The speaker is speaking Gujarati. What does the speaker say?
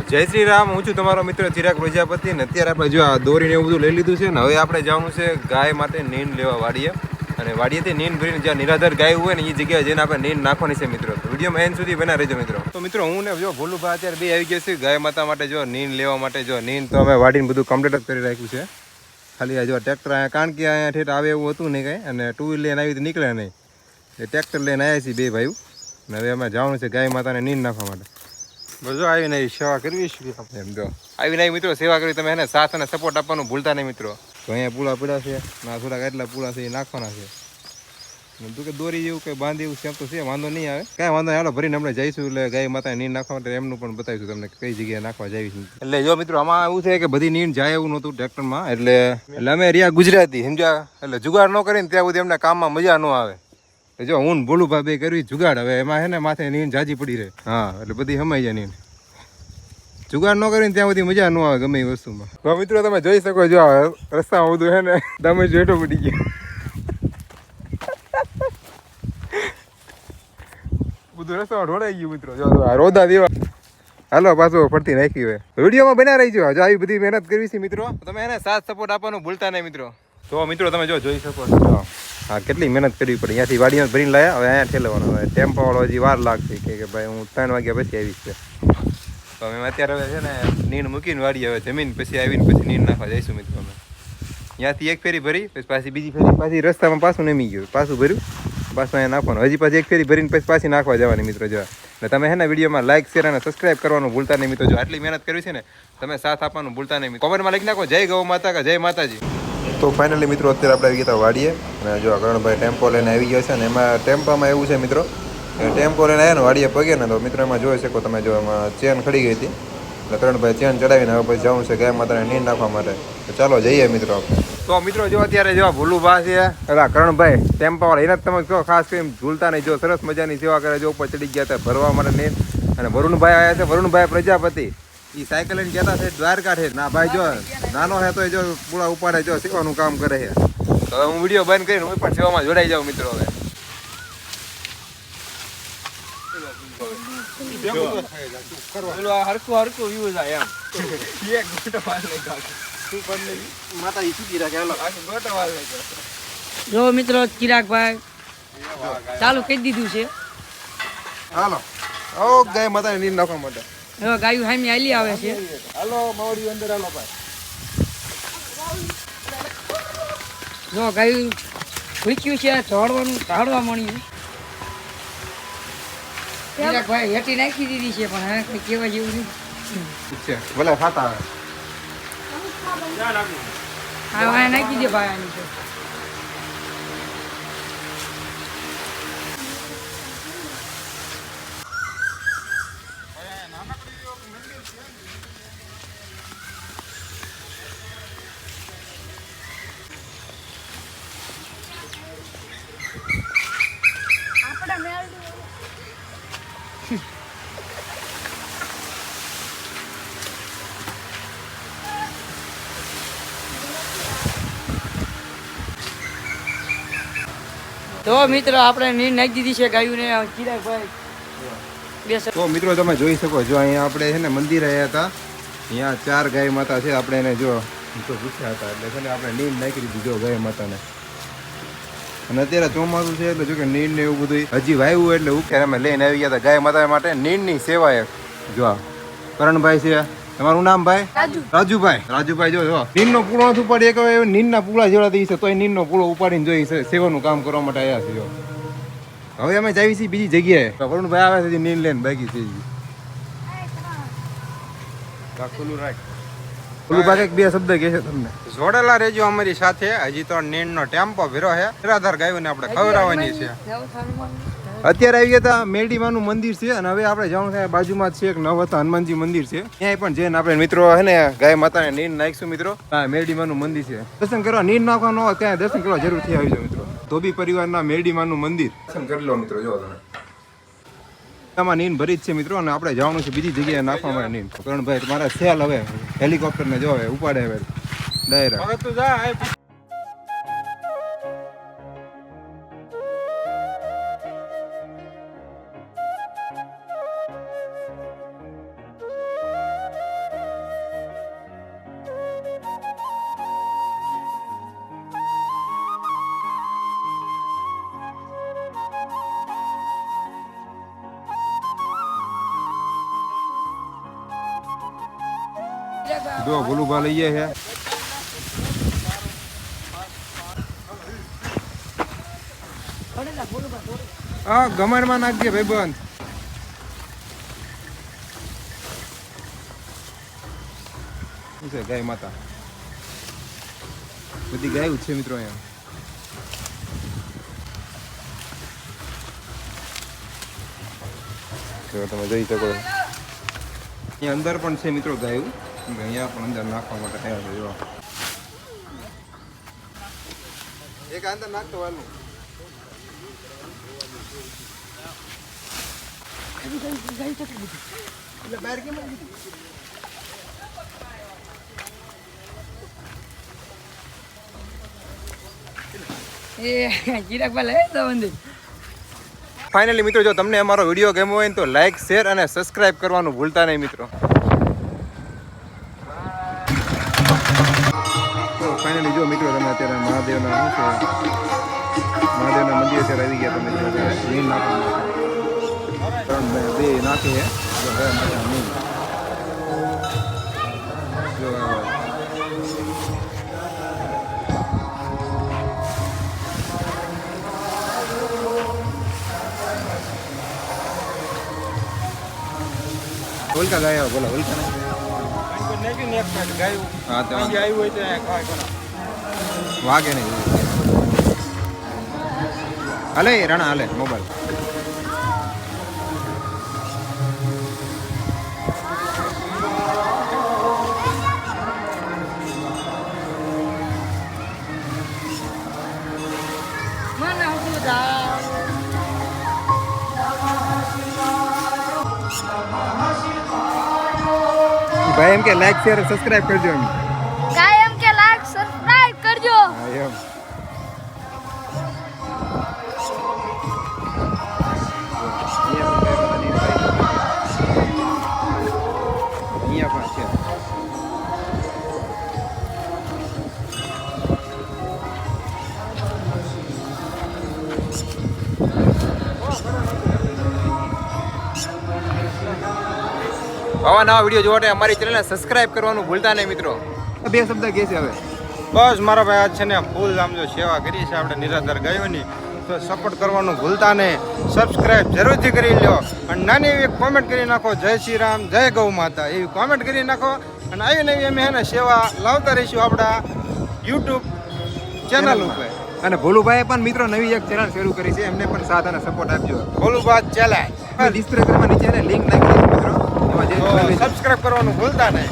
જય શ્રી રામ, હું છું તમારો મિત્ર ચિરાગ પ્રજાપતિ ને અત્યારે આપણે જો આ દોરીને એવું બધું લઈ લીધું છે ને હવે આપણે જવાનું છે ગાય માટે નીંદ લેવા વાડીએ અને વાડીએથી નીંદ ભરીને જ્યાં નિરાધાર ગાય હોય ને એ જગ્યાએ જઈને આપણે નીંદ નાખવાની છે મિત્રો. તો વિડીયોમાં એન્ડ સુધી બના રહેજો મિત્રો. તો મિત્રો હું ને જો ભોલુભાઈ અત્યારે બે આવી ગયા છે ગાય માતા માટે જો નીંદ લેવા માટે. જો નીંદ તો અમે વાડીને બધું કમ્પ્લીટ જ કરી રાખ્યું છે. ખાલી આ જો ટ્રેક્ટર અહીંયા કારણ કે અહીંયા ઠેઠ આવે એવું હતું નહીં કાંઈ અને ટુ વ્હીલ લઈને આવી તો નીકળે નહીં એ ટ્રેક્ટર લઈને આવ્યા છીએ બે ભાઈઓ અને હવે અમે જવાનું છે ગાય માતાને નીંદ નાખવા માટે. બધું આવીને સેવા કરવી છે એમ જો આવીને આવી મિત્રો સેવા કરવી તમે એને સાથ અને સપોર્ટ આપવાનું ભૂલતા નહીં મિત્રો. તો અહીંયા પૂળા પડ્યા છે ના થોડાક એટલા પૂળા છે એ નાખવાના છે. તું કે દોરી જેવું કંઈ બાંધી એવું સેમ તો છે વાંધો નહીં આવે કાંઈ વાંધો નહીં. હાલો ભરીને આપણે જઈશું એટલે ગાય માતા નીંદ નાખવા માટે એમનું પણ બતાવીશું તમને કઈ જગ્યાએ નાખવા જઈશું. એટલે જો મિત્રો આમાં એવું છે કે બધી નીંદ જાય એવું નહોતું ટ્રેક્ટરમાં એટલે અમે રહ્યા ગુજરાતી સમજ્યા એટલે જુગાડ ન કરીને ત્યાં સુધી એમને કામમાં મજા ન આવે. જો હું બોલું ભાઈ કરવી જુગાડ હવે એમાં છે ને માથે નીંદ જાજી પડી રહે. હા એટલે બધી સમાઈ જાય નીંદ. જુગાડ ન કરીને ત્યાં બધી મજા ન આવે ગમે એ વસ્તુમાં. તો મિત્રો તમે જોઈ શકો જો રસ્તામાં બધું છે ને તમે જેટો પડી ગયા બધું રસ્તામાં ઢોળાઈ ગયું મિત્રો. જો રોદા દેવા હાલો પાછો ફરતી નાખી હોય. વિડીયોમાં બના રહી જો આવી બધી મહેનત કરવી છે મિત્રો. તમે એને સાથ સપોર્ટ આપવાનું ભૂલતા નહીં મિત્રો. તો મિત્રો તમે જો જોઈ શકો છો હા કેટલી મહેનત કરવી પડે. અહીંયાથી વાડીમાં ભરીને લાયા હવે અહીંયા ઠેલવાનો હવે ટેમ્પો વાળો હજી વાર લાગશે કે ભાઈ હું 3 વાગ્યા પછી આવીશ છે. તો અમે અત્યારે હવે છે ને નીંદ મૂકીને વાડીએ હવે જમીન પછી આવીને પછી નીંદ નાખવા જઈશું મિત્રો. અમે ત્યાંથી એક ફેરી ભરી પછી પાછી બીજી ફેરી પાછી રસ્તામાં પાછું નમી ગયું પાછું ભર્યું પાછું અહીંયા નાખવાનું હજી પાછી એક ફેરી ભરીને પછી પાછી નાખવા જવાની મિત્રો. જો એટલે તમે છે ને વિડીયોમાં લાઈક શેર અને સબસ્ક્રાઈબ કરવાનું ભૂલતા નહીં મિત્રો. જો આટલી મહેનત કરવી છે ને તમે સાથ આપવાનું ભૂલતા નહીં. કોમેન્ટમાં લખી નાખો જય ગૌ માતા કે જય માતાજી. તો ફાઇનલી મિત્રો અત્યારે આપણે આવી ગયા વાડીએ અને જો કરણભાઈ ટેમ્પો લઈને આવી ગયા છે ને એમાં ટેમ્પામાં એવું છે મિત્રો ટેમ્પો લઈને આવ્યા ને વાડીએ પગે ને તો મિત્રો એમાં જોઈ શકો તમે જો એમાં ચેન ખડી ગઈ હતી એટલે કરણભાઈ ચેન ચડાવીને હવે પછી જવું છે ગાય માતાને નીંદ નાખવા માટે. તો ચાલો જઈએ મિત્રો આપણે. તો મિત્રો જો અત્યારે જો ભોલુભા છે એટલે કરણભાઈ ટેમ્પાવાળા એને જ તમે કહો ખાસ કરીને ભૂલતા નહીં. જો સરસ મજાની સેવા કરે જો ઉપર ચડી ગયા હતા ભરવા માટે નીંદ. અને વરુણભાઈ આવ્યા છે વરુણભાઈ પ્રજાપતિ એ સાયકલ લઈને જતા છે દ્વારકા છે ના ભાઈ જો નાનો છે તો જો પૂળા ઉપાડે જો સેવાનું કામ કરે છે. તો હવે હું વિડીયો બંધ કરીને હું પણ સેવામાં જોડાઈ જાઉં મિત્રો. હવે જો મિત્રો ચિરાગભાઈ ચાલુ કરી દીધું છે. હાલો ઓ ગાય માતાને નીંદ નાખવા માટે હવે ગાયું હામી આલી આવે છે. હાલો માવડી અંદર હાલો ભાઈ. જો ગાયું ભૂખ્યું છે ઢોળવાનું ઢાળવા મળ્યું. ચિરાગભાઈ હેઠી નાખી દીધી છે પણ હવે કઈ કહેવા જેવું નહીં છે ભલે ખાતા આવે હા વાય નાખી દે ભાઈ આની તો. તો મિત્રો આપણે નીંદ નાખી દીધી છે ગાયું ને ચિરાગભાઈ. તો મિત્રો તમે જોઈ શકો જો અહીંયા આપણે છે ને મંદિરે આવ્યા હતા અહીંયા 4 ગાય માતા છે આપણે એને જો પૂછ્યા હતા એટલે છે ને આપણે નીંદ નાખી દીધી જો ગાય માતાને. અને અત્યારે ચોમાસું છે એટલે જો કે નીંદ ને એવું બધું હજી વાવ્યું એટલે ઉકેર અમે લઈને આવી ગયા હતા ગાય માતા માટે નીંદની સેવા એક. જો કરણભાઈ છે તમારું નામ ભાઈ રાજુભાઈ જો નીંદનો પૂળો નથી ઉપાડી એક નીંદના પૂળા જેવડા દઈ છે તોય નીંદનો પૂળો ઉપાડીને જોઈ સેવાનું કામ કરવા માટે આવ્યા છે. જો હવે અમે જઈએ છીએ બીજી જગ્યાએ વરુણભાઈ આવે છે નીંદ લઈને બાકી છે ખુલ્લું રાખ. ખુલ્લું એક બે શબ્દ કહે છે તમને જોડેલા રહેજો અમારી સાથે. હજી તો નીંદનો ટેમ્પો ભર્યો છે નિરાધાર ગાયોને આપણે ખવડાવવાની છે. અત્યારે આવી ગયા હતા મેરડીમાનું મંદિર છે અને હવે આપણે જવાનું છે બાજુમાં જ છે એક નવતા હનુમાનજી મંદિર છે ત્યાં પણ જઈને આપણે મિત્રો હે ને ગાય માતાને નીંદ નાખીશું મિત્રો. હા મેરડીમાનું મંદિર છે દર્શન કરવા નીંદ નાખવા ન હોય ત્યાં દર્શન કરવા જરૂરથી આવી જાવ મિત્રો. ધોબી પરિવારના મેરડીમાનું મંદિર દર્શન કરી લો મિત્રો. જો તમે આમાં નીંદ ભરી જ છે મિત્રો અને આપણે જવાનું છે બીજી જગ્યાએ નાખવા માટે નીંદ. કરણભાઈ તમારા સેલ હવે હેલિકોપ્ટર ને જો હવે ઉપાડે હવે ડાયરેક્ટ. જો ભોલુભા લઈએ છે. હા ગમણમાં નાખજે ભાઈબંધ. શું છે ગાય માતા? બધી ગાયું છે મિત્રો અહીંયા. તો તમે જોઈ શકો અહીંયા અંદર પણ છે મિત્રો ગાયું. અહીંયા પણ અંદર નાખવા માટે તૈયાર છે. જો એક અંદર નાખતો વાલું. એટલે બહાર કેમ આવી ગઈ? એ ચિરાગભાઈ લઈ તો મંદિર. ફાઇનલી મિત્રો જો તમને અમારો વિડીયો ગમ્યો હોય ને તો લાઈક શેર અને સબસ્ક્રાઇબ કરવાનું ભૂલતા નહીં મિત્રો. તો ફાઇનલી જો મિત્રો તમે અત્યારે મહાદેવના શું છે મહાદેવના મંદિર અત્યારે આવી ગયા. તમે નીલ નાખો 3-2 નાખે છે. જો હવે માતા નીલ જો ઓલકા ગાય બોલા ઓલકા હા તો વાગે નહીં હાલે રાણા હાલે મોબાઈલ. મને હું જા ભાઈ એમ કે લાઈક શેર સબસ્ક્રાઇબ કરજો એમ. કાયમ કે લાઈક સબસ્ક્રાઇબ કરજો. હા એમ. અહીંયા પણ છે. આવા નવા વિડીયો જોવા માટે અમારી ચેનલને સબસ્ક્રાઇબ કરવાનું ભૂલતા નહીં મિત્રો. 2 શબ્દ કહે છે હવે. બસ મારા ભાઈ આજ છે ને ફૂલ આમ જો સેવા કરી છે આપણે નિરાધાર ગાયોની, તો સપોર્ટ કરવાનું ભૂલતા નહીં. સબસ્ક્રાઇબ જરૂરથી કરી લો અને નાની એવી કોમેન્ટ કરી નાખો, જય શ્રી રામ, જય ગૌ માતા એવી કોમેન્ટ કરી નાખો. અને આવી નવી અમે હે ને સેવા લાવતા રહીશું આપણા યુટ્યુબ ચેનલ ઉપર. અને ભોલુભાઈએ પણ મિત્રો નવી એક ચેનલ શરૂ કરી છે. એમને પણ સાથ અને સપોર્ટ આપજો. ભોલુભા ચેનલ ડિસ્પ્લે માં નીચે લિંક નાખી દઈશું મિત્રો. એમાં જે સબસ્ક્રાઇબ કરવાનું ભૂલતા નહીં.